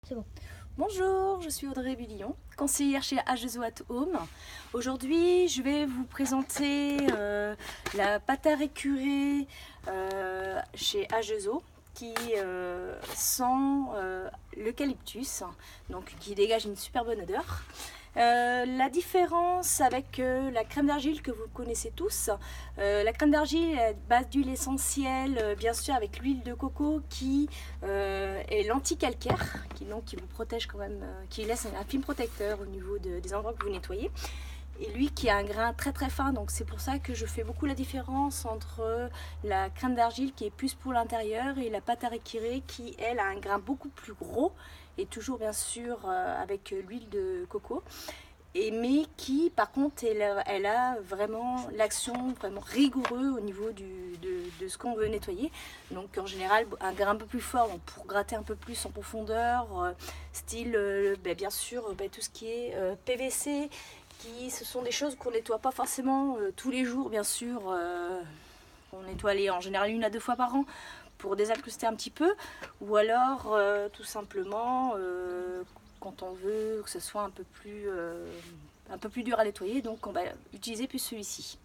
C'est bon. Bonjour, je suis Audrey Billon, conseillère chez Agezo at Home. Aujourd'hui, je vais vous présenter la pâte à récurer chez Agezo qui sent l'eucalyptus, donc qui dégage une super bonne odeur. La différence avec la crème d'argile que vous connaissez tous, la crème d'argile est à base d'huile essentielle, bien sûr avec l'huile de coco qui est l'anti-calcaire, qui vous protège quand même, qui laisse un film protecteur au niveau des endroits que vous nettoyez. Et lui qui a un grain très très fin, donc c'est pour ça que je fais beaucoup la différence entre la crème d'argile qui est plus pour l'intérieur et la pâte à récurer qui elle a un grain beaucoup plus gros et toujours bien sûr avec l'huile de coco, mais qui par contre elle a vraiment l'action vraiment rigoureux au niveau de ce qu'on veut nettoyer. Donc en général un grain un peu plus fort, donc pour gratter un peu plus en profondeur, style bien sûr tout ce qui est PVC, ce sont des choses qu'on nettoie pas forcément tous les jours bien sûr. On nettoie en général 1 à 2 fois par an pour désincruster un petit peu, ou alors tout simplement quand on veut que ce soit un peu plus dur à nettoyer, donc on va utiliser plus celui-ci.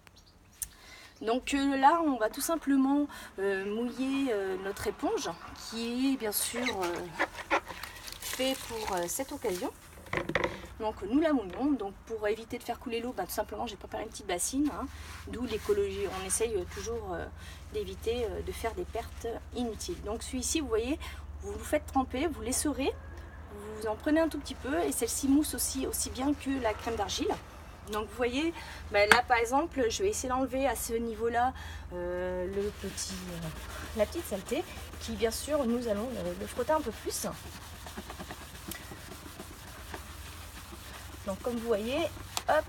Donc là on va tout simplement mouiller notre éponge qui est bien sûr fait pour cette occasion. Donc nous la mouillons, donc pour éviter de faire couler l'eau, tout simplement j'ai préparé une petite bassine, d'où l'écologie, on essaye toujours d'éviter de faire des pertes inutiles. Donc celui-ci vous voyez, vous le faites tremper, vous l'essorez, vous en prenez un tout petit peu et celle-ci mousse aussi bien que la crème d'argile. Donc vous voyez, là par exemple je vais essayer d'enlever à ce niveau là la petite saleté qui bien sûr nous allons le frotter un peu plus. Donc comme vous voyez, hop,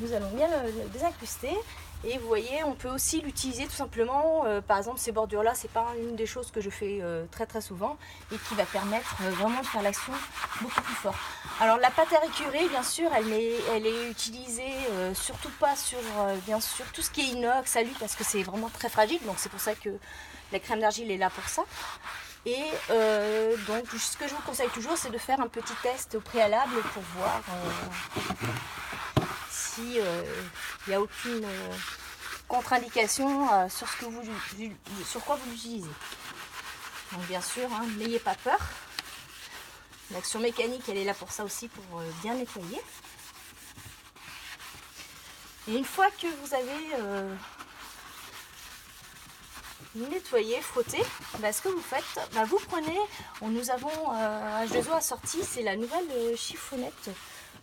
nous allons bien le désincruster. Et vous voyez, on peut aussi l'utiliser tout simplement, par exemple ces bordures là, c'est pas une des choses que je fais très très souvent et qui va permettre vraiment de faire l'action beaucoup plus fort. Alors la pâte à récurer, bien sûr, elle est utilisée surtout pas sur bien sûr tout ce qui est inox, alu, parce que c'est vraiment très fragile, donc c'est pour ça que la crème d'argile est là pour ça. Et donc ce que je vous conseille toujours, c'est de faire un petit test au préalable pour voir si il n'y a aucune contre-indication sur quoi vous l'utilisez. Donc bien sûr, n'ayez pas peur. L'action mécanique, elle est là pour ça aussi, pour bien nettoyer. Et une fois que vous avez nettoyer, frotter, ce que vous faites, vous prenez, nous avons Agezo a sorti, c'est la nouvelle chiffonnette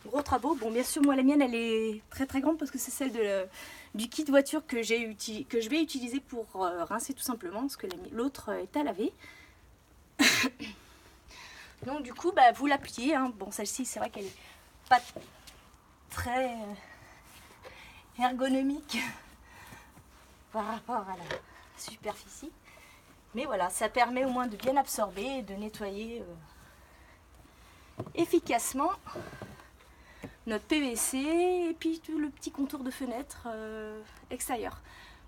gros travaux. Bon bien sûr moi la mienne elle est très très grande parce que c'est celle du kit voiture que je vais utiliser pour rincer tout simplement parce que l'autre est à laver. Donc du coup vous l'appliquez, bon celle-ci c'est vrai qu'elle est pas très ergonomique par rapport à la superficie, mais voilà, ça permet au moins de bien absorber et de nettoyer efficacement notre PVC et puis tout le petit contour de fenêtre extérieur.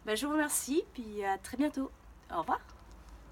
Je vous remercie, puis à très bientôt. Au revoir.